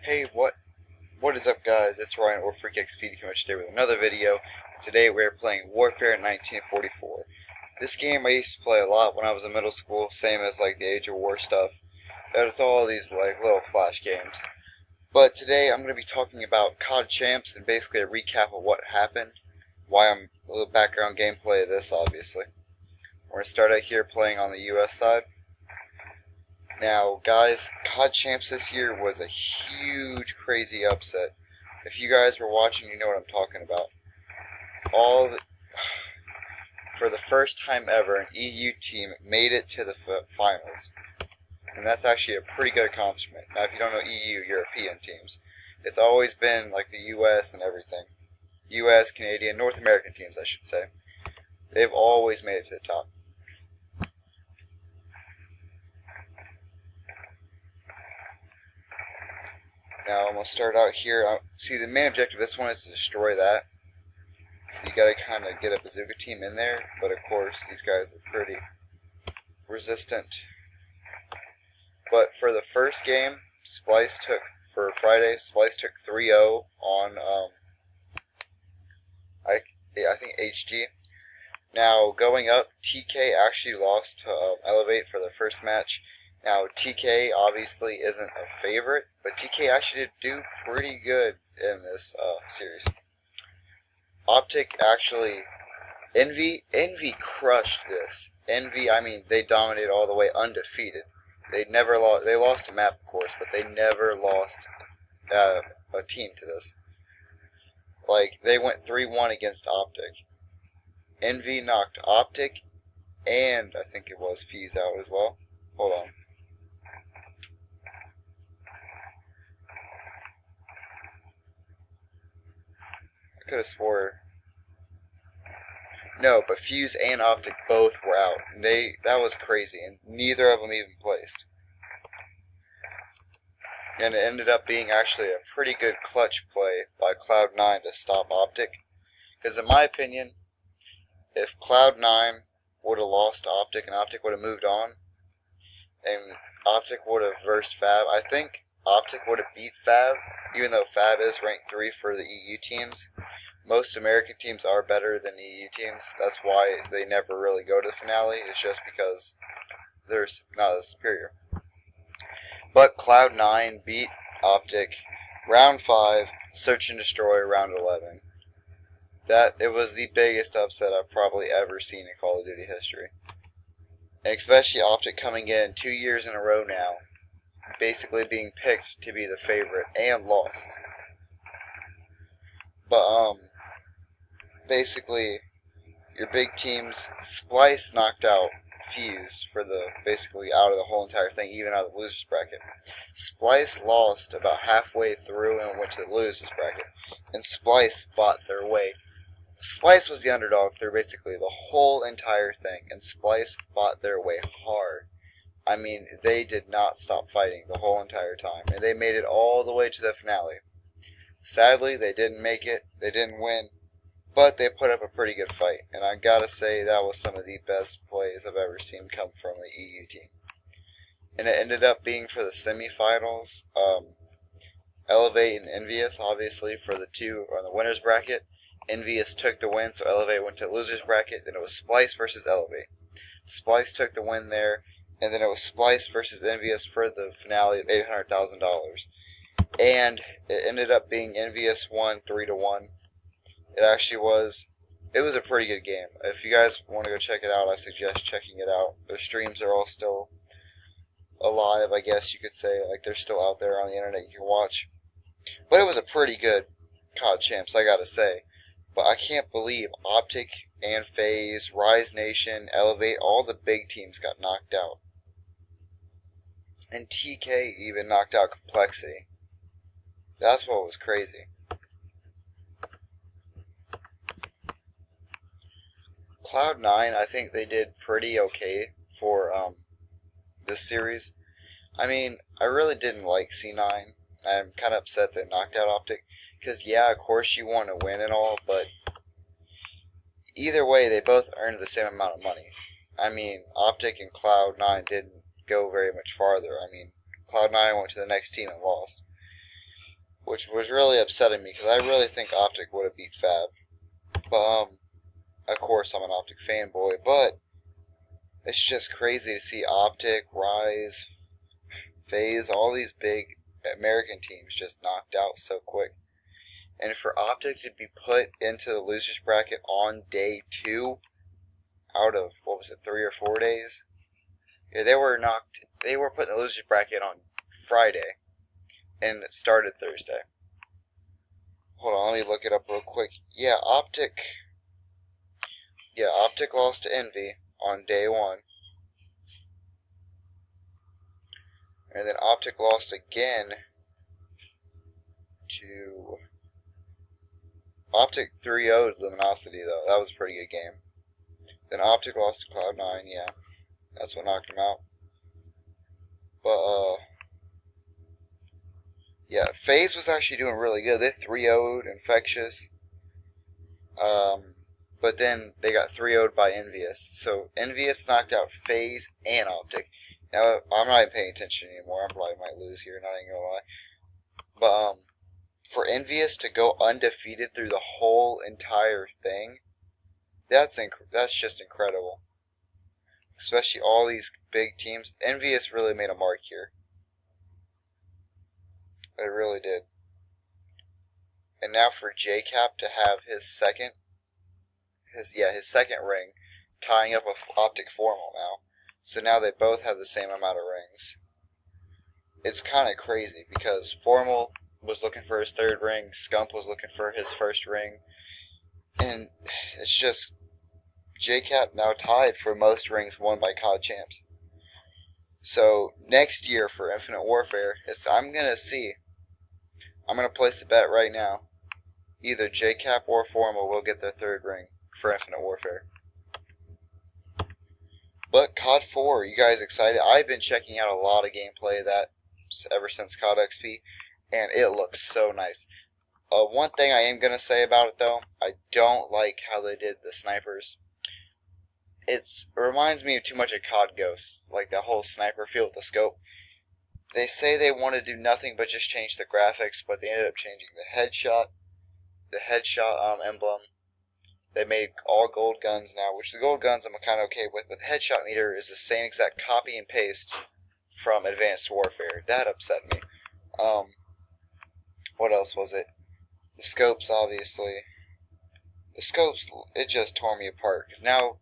Hey, what is up, guys? It's Ryan or FreakXP coming today with another video. Today we're playing Warfare 1944. This game I used to play a lot when I was in middle school, same as like the Age of War stuff. It's all these like little flash games. But today I'm going to be talking about COD Champs and basically a recap of what happened. Why I'm a little background gameplay of this, obviously. We're going to start out here playing on the US side. Now, guys, COD Champs this year was a huge, crazy upset. If you guys were watching, you know what I'm talking about. All the, for the first time ever, an EU team made it to the finals, and that's actually a pretty good accomplishment. Now, if you don't know EU, European teams, it's always been like the US and everything. US, Canadian, North American teams, I should say. They've always made it to the top. Now I'm going to start out here. See, the main objective of this one is to destroy that. So you got to kind of get a bazooka team in there. But of course, these guys are pretty resistant. But for the first game, for Friday, Splice took 3-0 on, I think HG. Now, going up, TK actually lost to Elevate for the first match. Now, TK obviously isn't a favorite, but TK actually did do pretty good in this series. Optic actually, Envy crushed this. Envy, I mean, they dominated all the way, undefeated. They never lost. They lost a map, of course, but they never lost a team to this. Like, they went 3-1 against Optic. Envy knocked Optic, and I think it was Fuse out as well. Hold on. I could have swore. No, but Fuse and Optic both were out. And that was crazy, and neither of them even placed. And it ended up being actually a pretty good clutch play by Cloud9 to stop Optic. Because in my opinion, if Cloud9 would have lost Optic and Optic would have moved on, and Optic would have versed Fab, I think Optic would have beat Fab, even though Fab is ranked 3 for the EU teams. Most American teams are better than EU teams. That's why they never really go to the finale. It's just because they're not as superior. But Cloud9 beat Optic round 5, Search and Destroy round 11. It was the biggest upset I've probably ever seen in Call of Duty history. And especially Optic coming in 2 years in a row now, basically being picked to be the favorite and lost. But basically your big teams, Splice knocked out Fuse for basically out of the whole entire thing, even out of the losers bracket. Splice lost about halfway through and went to the losers bracket, and Splice fought their way. Splice was the underdog through basically the whole entire thing, and Splice fought their way hard. I mean, they did not stop fighting the whole entire time, and they made it all the way to the finale. Sadly, they didn't make it, they didn't win, but they put up a pretty good fight, and I gotta say that was some of the best plays I've ever seen come from an EU team. And it ended up being for the semifinals, Elevate and Envious, obviously, for the two on the winners bracket. Envious took the win, so Elevate went to losers bracket. Then it was Splice versus Elevate. Splice took the win there, and then it was Splice versus Envious for the finale of $800,000. And it ended up being Envious won 3-1. It actually was. It was a pretty good game. If you guys want to go check it out, I suggest checking it out. The streams are all still alive, I guess you could say. Like, they're still out there on the internet you can watch. But it was a pretty good COD Champs, I gotta say. But I can't believe Optic and FaZe, Rise Nation, Elevate, all the big teams got knocked out. And TK even knocked out Complexity. That's what was crazy. Cloud9, I think they did pretty okay for this series. I mean, I really didn't like C9. I'm kind of upset they knocked out Optic. Because, yeah, of course you want to win and all, but either way, they both earned the same amount of money. I mean, Optic and Cloud9 didn't go very much farther. I mean, Cloud9 went to the next team and lost. which was really upsetting me because I really think Optic would have beat Fab. But of course I'm an Optic fanboy, but it's just crazy to see Optic, Rise, FaZe, all these big American teams just knocked out so quick. And for Optic to be put into the losers bracket on day 2 out of, what was it, 3 or 4 days? Yeah, they were put in the losers bracket on Friday, and it started Thursday. Hold on, let me look it up real quick. Yeah, Optic lost to Envy on day 1. And then Optic lost again to... Optic 3-0'd Luminosity, though. That was a pretty good game. Then Optic lost to Cloud9, yeah. That's what knocked him out. But, yeah, FaZe was actually doing really good. They 3-0'd Infectious. But then they got 3-0'd by Envious. So Envious knocked out FaZe and Optic. Now, I'm not even paying attention anymore. I probably might lose here, not even gonna lie. But, for Envious to go undefeated through the whole entire thing, that's just incredible. Especially all these big teams. Envious really made a mark here. It really did. And now for JCap to have his second ring, tying up with Optic Formal now. So now they both have the same amount of rings. It's kind of crazy because Formal was looking for his 3rd ring, Scump was looking for his 1st ring, and it's just JCap now tied for most rings won by COD champs. So next year for Infinite Warfare, I'm gonna place a bet right now. Either JCap or Formal will get their 3rd ring for Infinite Warfare. But COD 4, you guys excited? I've been checking out a lot of gameplay of that ever since COD XP, and it looks so nice. One thing I am going to say about it, though, I don't like how they did the snipers. It reminds me too much of COD Ghosts, like that whole sniper feel with the scope. They say they want to do nothing but just change the graphics, but they ended up changing the headshot emblem. They made all gold guns now, which the gold guns I'm kind of okay with, but the headshot meter is the same exact copy and paste from Advanced Warfare. That upset me. What else was it? The scopes, obviously. The scopes, it just tore me apart, because now,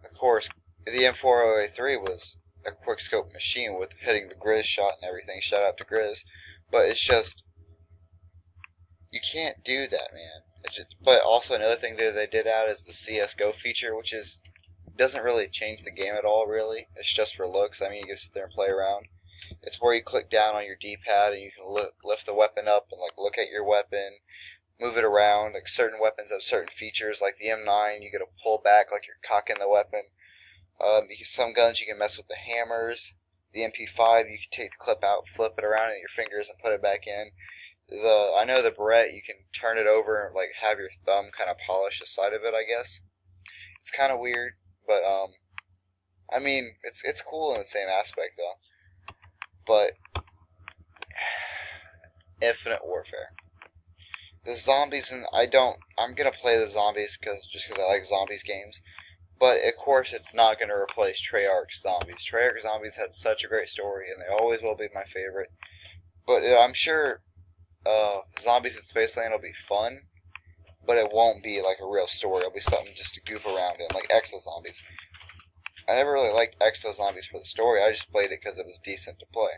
of course, the M4A3 was a quick scope machine with hitting the Grizz shot and everything. Shout out to Grizz. But it's just, you can't do that, man. But also another thing that they did add is the CSGO feature, which doesn't really change the game at all, really. It's just for looks. I mean, you can sit there and play around. It's where you click down on your D-pad and you can lift the weapon up and like look at your weapon, move it around. Like certain weapons have certain features, like the M9, you get to pull back like you're cocking the weapon. Some guns you can mess with the hammers. The MP5, you can take the clip out, flip it around in your fingers, and put it back in. I know the Beretta, you can turn it over and like have your thumb kind of polish the side of it, I guess. It's kind of weird, but I mean, it's cool in the same aspect though. But Infinite Warfare, the zombies, and I'm gonna play the zombies just because I like zombies games. But of course, it's not gonna replace Treyarch Zombies. Treyarch Zombies had such a great story, and they always will be my favorite. But I'm sure Zombies in Spaceland will be fun, but it won't be like a real story. It'll be something just to goof around in, like Exo Zombies. I never really liked Exo Zombies for the story. I just played it because it was decent to play.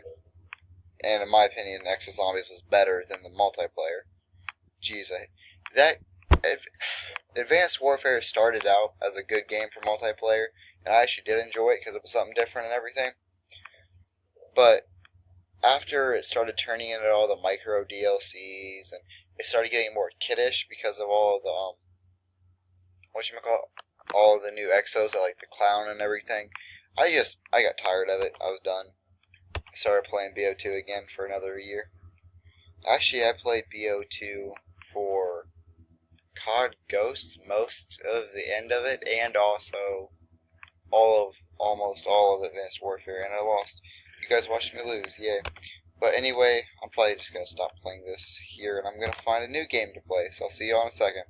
And in my opinion, Exo Zombies was better than the multiplayer. Jeez, Advanced Warfare started out as a good game for multiplayer, and I actually did enjoy it because it was something different and everything. But after it started turning into all the micro DLCs, and it started getting more kiddish because of all of the all of the new exos, like the clown and everything. I got tired of it. I was done. I started playing BO2 again for another year. Actually, I played BO2 for COD Ghosts most of the end of it, and also almost all of Advanced Warfare, and I lost. You guys watched me lose, yay. But anyway, I'm probably just going to stop playing this here, and I'm going to find a new game to play, so I'll see you all in a second.